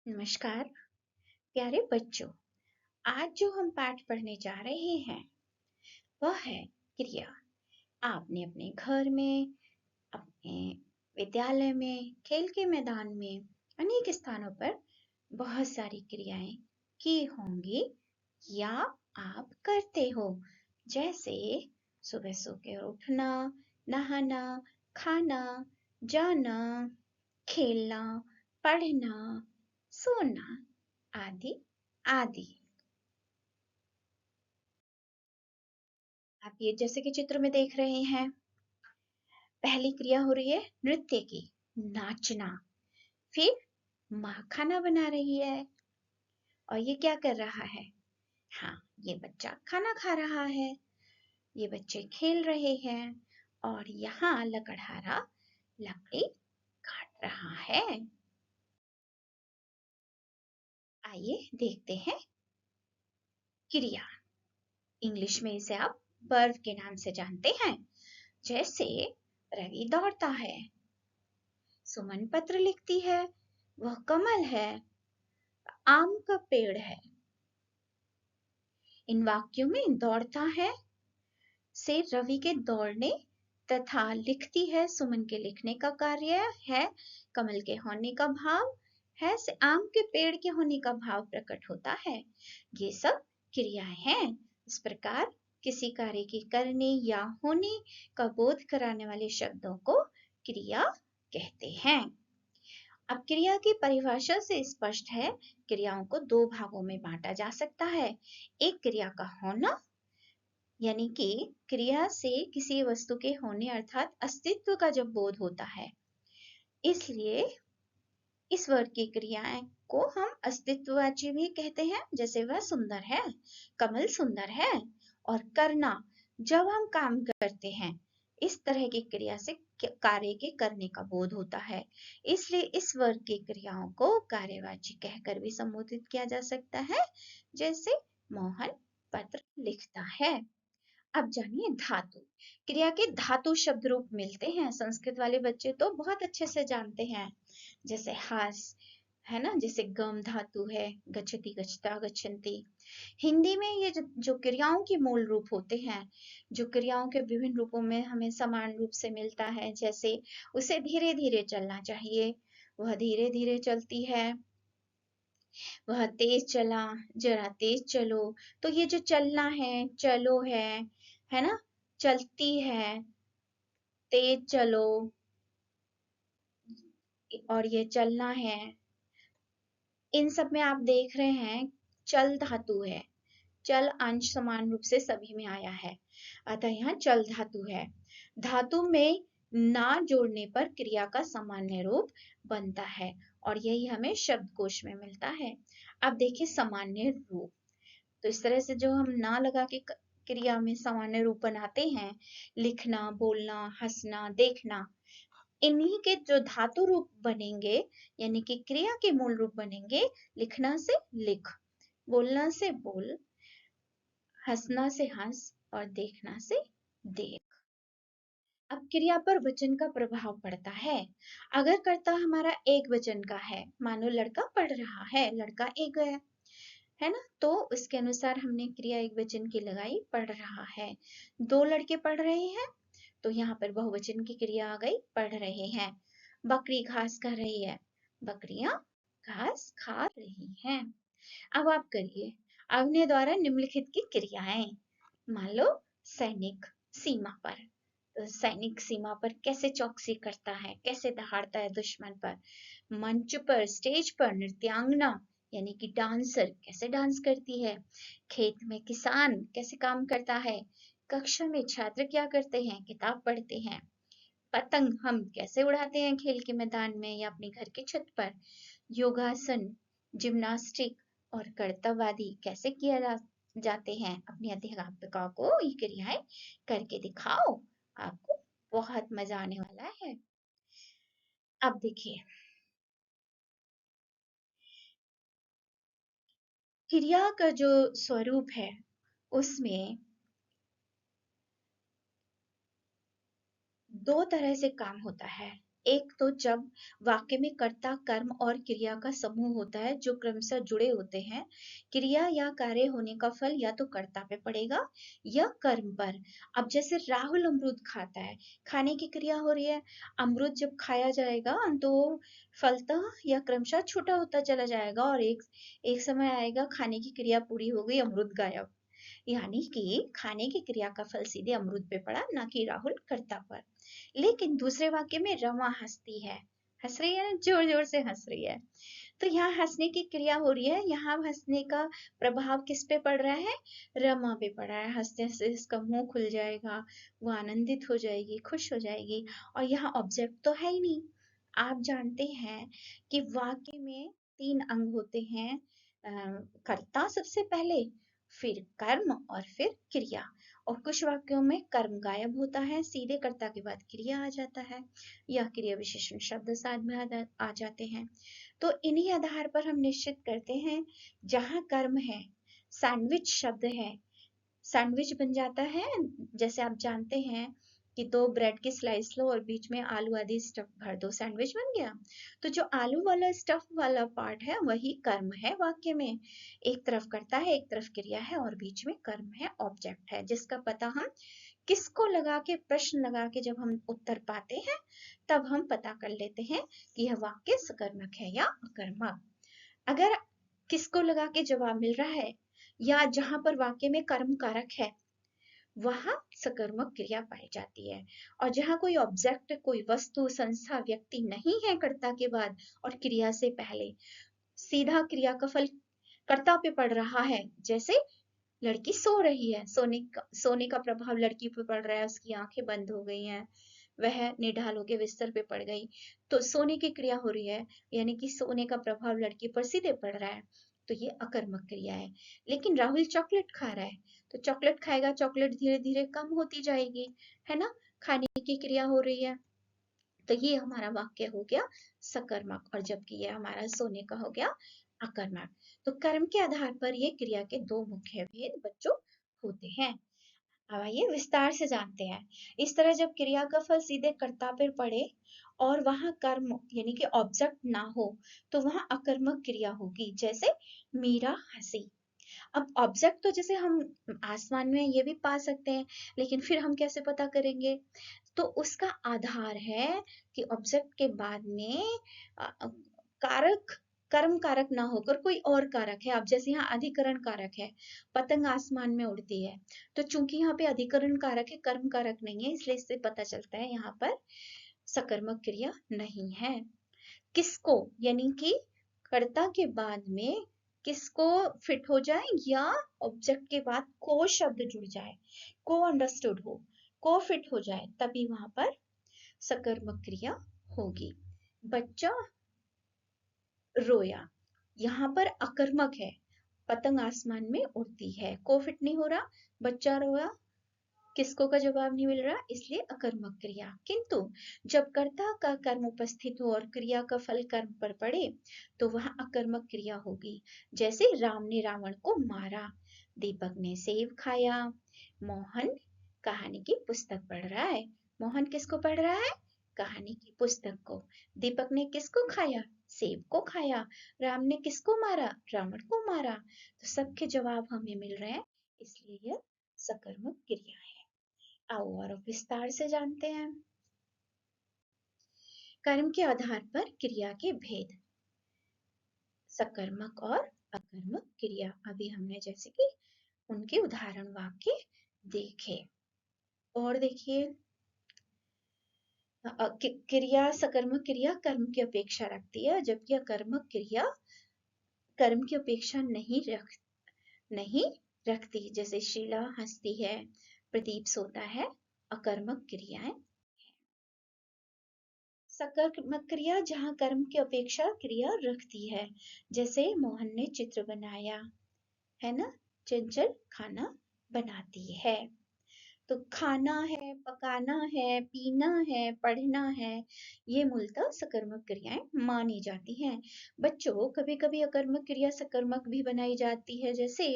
नमस्कार प्यारे बच्चों। आज जो हम पाठ पढ़ने जा रहे हैं वह है क्रिया। आपने अपने घर में, अपने विद्यालय में, खेल के मैदान में अनेक स्थानों पर बहुत सारी क्रियाएं की होंगी या आप करते हो, जैसे सुबह सो के उठना, नहाना, खाना, जाना, खेलना, पढ़ना, सोना आदि आदि। आप ये जैसे कि चित्र में देख रहे हैं, पहली क्रिया हो रही है नृत्य की, नाचना। फिर माँ खाना बना रही है और ये क्या कर रहा है? हाँ, ये बच्चा खाना खा रहा है। ये बच्चे खेल रहे हैं और यहाँ लकड़हारा लकड़ी काट रहा है। आइए देखते हैं क्रिया। इंग्लिश में इसे आप वर्ब के नाम से जानते हैं। जैसे रवि दौड़ता है, सुमन पत्र लिखती है, वह कमल है, आम का पेड़ है। इन वाक्यों में दौड़ता है से रवि के दौड़ने तथा लिखती है सुमन के लिखने का कार्य है, कमल के होने का भाव है से आम के पेड़ के होने का भाव प्रकट होता है। ये सब क्रियाएं हैं। इस प्रकार किसी कार्य के करने या होने का बोध कराने वाले शब्दों को क्रिया कहते हैं। अब क्रिया की परिभाषा से स्पष्ट है, क्रियाओं को दो भागों में बांटा जा सकता है। एक क्रिया का होना, यानी कि क्रिया से किसी वस्तु के होने अर्थात अस्तित्व का जब बोध होता है, इसलिए इस वर्ग की क्रियाएं को हम अस्तित्ववाची भी कहते हैं। जैसे वह सुंदर है, कमल सुंदर है, और करना, जब हम काम करते हैं, इस तरह की क्रिया से कार्य के करने का बोध होता है। इसलिए इस वर्ग की क्रियाओं को कार्यवाची कहकर भी संबोधित किया जा सकता है। जैसे मोहन पत्र लिखता है। अब जानिए धातु। क्रिया के धातु शब्द रूप मिलते हैं। संस्कृत वाले बच्चे तो बहुत अच्छे से जानते हैं। जैसे हास है ना, जैसे गम धातु है, गच्छति, गच्छता, गच्छन्ति। हिंदी में ये जो क्रियाओं के मूल रूप होते हैं, जो क्रियाओं के विभिन्न रूपों में हमें समान रूप से मिलता है, जैसे उसे धीरे धीरे चलना चाहिए, वह धीरे धीरे चलती है। वह तेज चला, जरा तेज चलो। तो ये जो चलना है, चलो है ना, चलती है, तेज चलो, और ये चलना है, इन सब में आप देख रहे हैं चल धातु है। चल अंश समान रूप से सभी में आया है, अतः यहाँ चल धातु है। धातु में ना जोड़ने पर क्रिया का सामान्य रूप बनता है और यही हमें शब्दकोश में मिलता है। अब देखिए सामान्य रूप। तो इस तरह से जो हम ना लगा के क्रिया में सामान्य रूप बनाते हैं, लिखना, बोलना, हंसना, देखना, इन्हीं के जो धातु रूप बनेंगे, यानी कि क्रिया के मूल रूप बनेंगे। लिखना से लिख, बोलना से बोल, हंसना से हंस और देखना से देख। अब क्रिया पर वचन का प्रभाव पड़ता है। अगर कर्ता हमारा एक वचन का है, मानो लड़का पढ़ रहा है, लड़का एक है ना, तो उसके अनुसार हमने क्रिया एक वचन की लगाई, पढ़ रहा है। दो लड़के पढ़ रहे हैं, तो यहाँ पर बहुवचन की क्रिया आ गई, पढ़ रहे हैं। बकरी घास खा रही है, बकरियां घास खा रही हैं। अब आप करिए अग्नि द्वारा निम्नलिखित की क्रियाएं। मान लो सैनिक सीमा पर, तो सैनिक सीमा पर कैसे चौकसी करता है, कैसे दहाड़ता है दुश्मन पर। मंच पर, स्टेज पर नृत्यांगना यानी कि डांसर कैसे डांस करती है। खेत में किसान कैसे काम करता है। कक्षा में छात्र क्या करते हैं, किताब पढ़ते हैं। पतंग हम कैसे उड़ाते हैं खेल के मैदान में या अपने घर की छत पर। योगासन, जिम्नास्टिक और कर्तव्य आदि कैसे जाते हैं। अपनी अध्यापिका को ये क्रियाएं करके दिखाओ, आपको बहुत मजा आने वाला है। अब देखिए क्रिया का जो स्वरूप है उसमें दो तरह से काम होता है। एक तो जब वाक्य में कर्ता, कर्म और क्रिया का समूह होता है जो क्रमशः जुड़े होते हैं। क्रिया या कार्य होने का फल या तो कर्ता पे पड़ेगा या कर्म पर। अब जैसे राहुल अमरूद खाता है, खाने की क्रिया हो रही है। अमरूद जब खाया जाएगा तो फलतः या क्रमशः छोटा होता चला जाएगा और एक एक समय आएगा खाने की क्रिया पूरी हो गई, अमरूद गायब। यानी कि खाने की क्रिया का फल सीधे अमरूद पे पड़ा, ना कि राहुल कर्ता पर। लेकिन दूसरे वाक्य में रमा हंसती है, हंस रही है, जोर जोर से हंस रही है। तो यहाँ हंसने की क्रिया हो रही है, यहाँ हंसने का प्रभाव किस पे पड़ रहा है? रमा पे पड़ रहा है। हंसते हंसते इसका मुंह खुल जाएगा, वो आनंदित हो जाएगी, खुश हो जाएगी। और यहाँ ऑब्जेक्ट तो है ही नहीं। आप जानते हैं कि वाक्य में 3 अंग होते हैं। कर्ता सबसे पहले, फिर कर्म और फिर क्रिया। और कुछ वाक्यों में कर्म गायब होता है, सीधे कर्ता के बाद क्रिया आ जाता है या क्रिया विशेषण शब्द साथ में आ जाते हैं। तो इन्हीं आधार पर हम निश्चित करते हैं, जहां कर्म है, सैंडविच शब्द है, सैंडविच बन जाता है। जैसे आप जानते हैं कि 2 ब्रेड की स्लाइस लो और बीच में आलू आदि स्टफ भर दो, सैंडविच बन गया। तो जो आलू वाला स्टफ वाला पार्ट है वही कर्म है वाक्य में। एक तरफ कर्ता है, एक तरफ क्रिया है और बीच में कर्म है, ऑब्जेक्ट है, जिसका पता हम किसको लगा के, प्रश्न लगा के जब हम उत्तर पाते हैं तब हम पता कर लेते हैं कि यह वाक्य सकर्मक है या अकर्मक। अगर किसको लगा के जवाब मिल रहा है या जहां पर वाक्य में कर्म कारक है वहां सकर्मक क्रिया पाई जाती है। और जहां कोई ऑब्जेक्ट, कोई वस्तु, संस्था, व्यक्ति नहीं है कर्ता के बाद और क्रिया से पहले, सीधा क्रिया का फल कर्ता पे पड़ रहा है। जैसे लड़की सो रही है, सोने का प्रभाव लड़की पे पड़ रहा है, उसकी आंखें बंद हो गई हैं, वह निढाल होके बिस्तर पे पड़ गई, तो सोने की क्रिया हो रही है, यानी कि सोने का प्रभाव लड़की पर सीधे पड़ रहा है, तो ये अकर्मक क्रिया है। लेकिन राहुल चॉकलेट खा रहा है, तो चॉकलेट खाएगा, चॉकलेट धीरे धीरे कम होती जाएगी, है ना, खाने की क्रिया हो रही है। तो ये हमारा वाक्य हो गया सकर्मक, और जबकि ये हमारा सोने का हो गया अकर्मक। तो कर्म के आधार पर ये क्रिया के 2 मुख्य भेद बच्चों होते हैं। अब आइए विस्तार से जानते हैं। इस तरह जब क्रिया का फल सीधे कर्ता पर पड़े और वहां कर्म यानी कि ऑब्जेक्ट ना हो तो वहां अकर्मक क्रिया होगी। जैसे मीरा हंसी। अब ऑब्जेक्ट तो जैसे हम आसमान में ये भी पा सकते हैं, लेकिन फिर हम कैसे पता करेंगे? तो उसका आधार है कि ऑब्जेक्ट के बाद में कारक, कर्म कारक ना होकर कोई और कारक है। अब जैसे यहाँ अधिकरण कारक है, पतंग आसमान में उड़ती है, तो चूंकि यहाँ पे अधिकरण कारक है, कर्म कारक नहीं है, इसलिए इससे पता चलता है यहाँ पर सकर्मक क्रिया नहीं है। किसको यानी कि कर्ता के बाद में किसको फिट हो जाए या ऑब्जेक्ट के बाद को शब्द जुड़ जाए, को अंडरस्टूड हो, को फिट हो जाए, तभी वहां पर सकर्मक क्रिया होगी। बच्चा रोया, यहाँ पर अकर्मक है, पतंग आसमान में उड़ती है, को फिट नहीं हो रहा, बच्चा रोया, किसको का जवाब नहीं मिल रहा, इसलिए अकर्मक क्रिया। किंतु जब कर्ता का कर्म उपस्थित हो और क्रिया का फल कर्म पर पड़े तो वह अकर्मक क्रिया होगी। जैसे राम ने रावण को मारा, दीपक ने सेब खाया, मोहन कहानी की पुस्तक पढ़ रहा है। मोहन किसको पढ़ रहा है? कहानी की पुस्तक को। दीपक ने किसको खाया? सेब को खाया। राम ने किसको मारा? रावण को मारा। तो सबके जवाब हमें मिल रहे हैं, इसलिए यह सकर्मक क्रिया है। आओ और विस्तार से जानते हैं। कर्म के आधार पर क्रिया के भेद, सकर्मक और अकर्मक क्रिया। अभी हमने जैसे कि उनके उदाहरण वाक्य देखे। और देखिए, क्रिया, सकर्मक क्रिया कर्म की अपेक्षा रखती है, जबकि अकर्मक क्रिया कर्म की अपेक्षा नहीं रखती। जैसे शीला हंसती है, प्रदीप सोता है, अकर्मक क्रियाएं। सकर्मक क्रिया जहां कर्म की अपेक्षा क्रिया रखती है, जैसे मोहन ने चित्र बनाया, है ना, चंचल खाना बनाती है। तो खाना है, पकाना है, पीना है, पढ़ना है, ये मूलतः सकर्मक क्रियाएं मानी जाती हैं। बच्चों, कभी कभी अकर्मक क्रिया सकर्मक भी बनाई जाती है। जैसे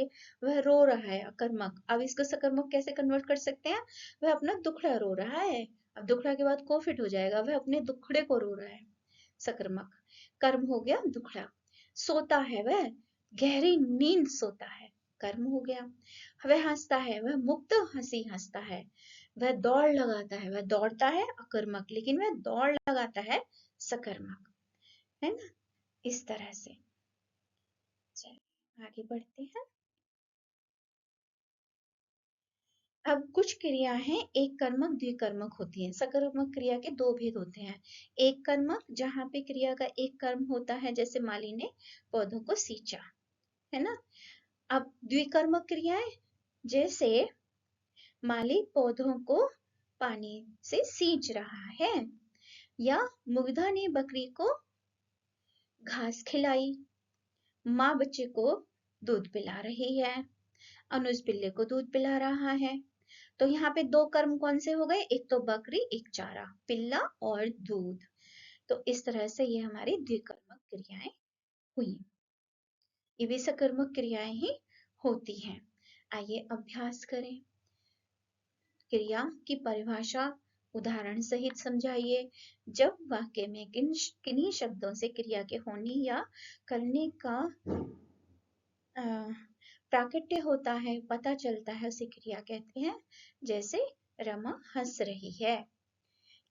वह रो रहा है, अकर्मक, अब इसको सकर्मक कैसे कन्वर्ट कर सकते हैं? वह अपना दुखड़ा रो रहा है, अब दुखड़ा के बाद को फिट हो जाएगा, वह अपने दुखड़े को रो रहा है, सकर्मक। कर्म हो गया दुखड़ा। सोता है वह, गहरी नींद सोता है, कर्म हो गया। वह हंसता है, वह मुक्त हंसी हंसता है। वह दौड़ लगाता है, वह दौड़ता है अकर्मक, लेकिन वह दौड़ लगाता है सकर्मक, है ना। इस तरह से चलिए आगे बढ़ते हैं। अब कुछ क्रिया हैं एक कर्मक द्विकर्मक होती हैं। सकर्मक क्रिया के दो भेद होते हैं। एक कर्मक जहाँ पे क्रिया का एक कर्म होता है, जैसे माली ने पौधों को सींचा, है ना। अब द्विकर्मक क्रियाएं, जैसे माली पौधों को पानी से सींच रहा है, या मुग्धा ने बकरी को घास खिलाई, माँ बच्चे को दूध पिला रही है, अनुज बिल्ली को दूध पिला रहा है। तो यहाँ पे दो कर्म कौन से हो गए, एक तो बकरी, एक चारा, पिल्ला और दूध। तो इस तरह से ये हमारी द्विकर्मक क्रियाएं हुई। ये भी सकर्मक क्रियाएं ही होती हैं। आइए अभ्यास करें। क्रिया की परिभाषा उदाहरण सहित समझाइए। जब वाक्य में किन्हीं शब्दों से क्रिया के होने या करने का प्राकट्य होता है, पता चलता है, उसे क्रिया कहते हैं। जैसे रमा हंस रही है।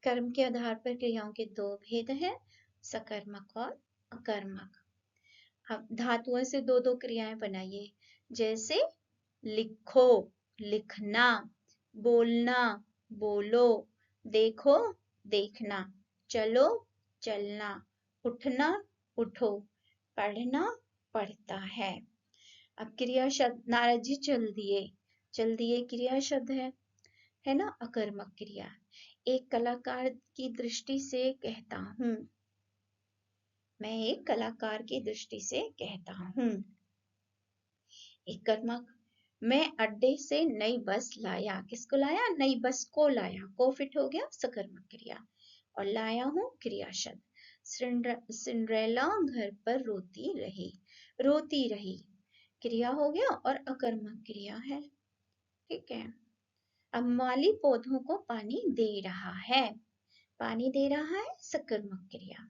कर्म के आधार पर क्रियाओं के दो भेद हैं, सकर्मक और अकर्मक। अब धातुओं से दो दो क्रियाएं बनाइए, जैसे लिखो, लिखना, बोलना, बोलो, देखो, देखना, चलो, चलना, उठना, उठो, पढ़ना, पढ़ता है। अब क्रिया शब्द, नारद जी चल दिए क्रिया शब्द है ना, अकर्मक क्रिया। एक कलाकार की दृष्टि से कहता हूँ, मैं एक कलाकार की दृष्टि से कहता हूँ। एक कर्मक, मैं अड्डे से नई बस लाया, किसको लाया, नई बस को लाया, को फिट हो गया सकर्मक क्रिया, और लाया हूँ क्रिया शब्द। सिंड्रेला घर पर रोती रही क्रिया हो गया और अकर्मक क्रिया है, ठीक है। अब माली पौधों को पानी दे रहा है, पानी दे रहा है सकर्मक क्रिया।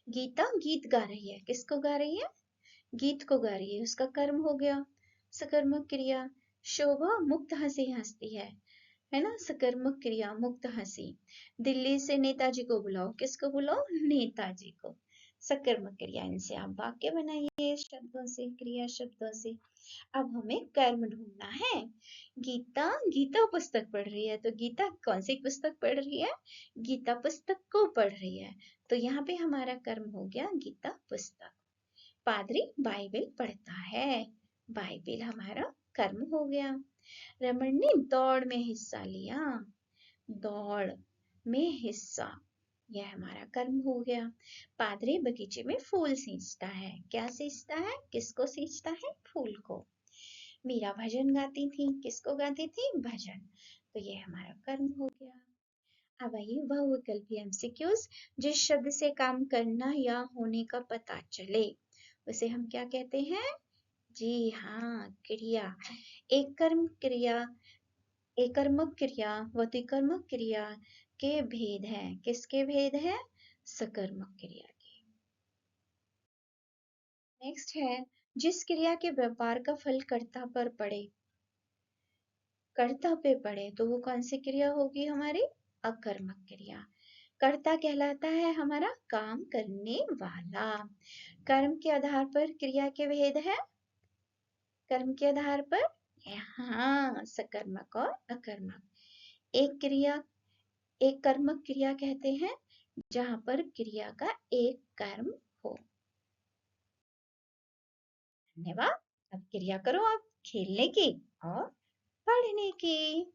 गीता गीत गा रही है, किसको गा रही है, गीत को गा रही है, उसका कर्म हो गया सकर्मक क्रिया। शोभा मुक्त हंसी हंसती है ना, सकर्मक क्रिया मुक्त हंसी। दिल्ली से नेताजी को बुलाओ, किसको बुलाओ, नेताजी को, सकर्मक क्रिया। इनसे आप वाक्य बनाइए शब्दों से, क्रिया शब्दों से। अब हमें कर्म ढूंढना है। गीता गीता पुस्तक पढ़ रही है, तो गीता कौन सी पुस्तक पढ़ रही है, गीता पुस्तक को पढ़ रही है, तो यहाँ पे हमारा कर्म हो गया गीता पुस्तक। पादरी बाइबल पढ़ता है, बाइबल हमारा कर्म हो गया। रमन ने दौड़ में हिस्सा लिया, दौड़ में हिस्सा, यह हमारा कर्म हो गया। पादरी बगीचे में फूल सींचता है, क्या सींचता है, किसको सींचता है, फूल को। मीरा भजन गाती थी, किसको गाती थी, भजन, तो ये हमारा कर्म हो गया। अब आइए बहुविकल्पी एमसीक्यूज। जिस शब्द से काम करना या होने का पता चले उसे हम क्या कहते हैं, जी हाँ, क्रिया। एक कर्म क्रिया, एक कर्मक क्रिया व द्विकर्मक क्रिया के भेद हैं, किसके भेद हैं, सकर्मक क्रिया के। नेक्स्ट है, जिस क्रिया के व्यापार का फल कर्ता पर पड़े, कर्ता पे पड़े, तो वो कौन सी क्रिया होगी हमारी, अकर्मक क्रिया। कर्ता कहलाता है हमारा काम करने वाला। कर्म के आधार पर क्रिया के भेद है, कर्म के आधार पर, हाँ, सकर्मक और अकर्मक। एक क्रिया, एक कर्मक क्रिया कहते हैं जहां पर क्रिया का एक कर्म हो। धन्यवाद। अब क्रिया करो आप खेलने की और पढ़ने की।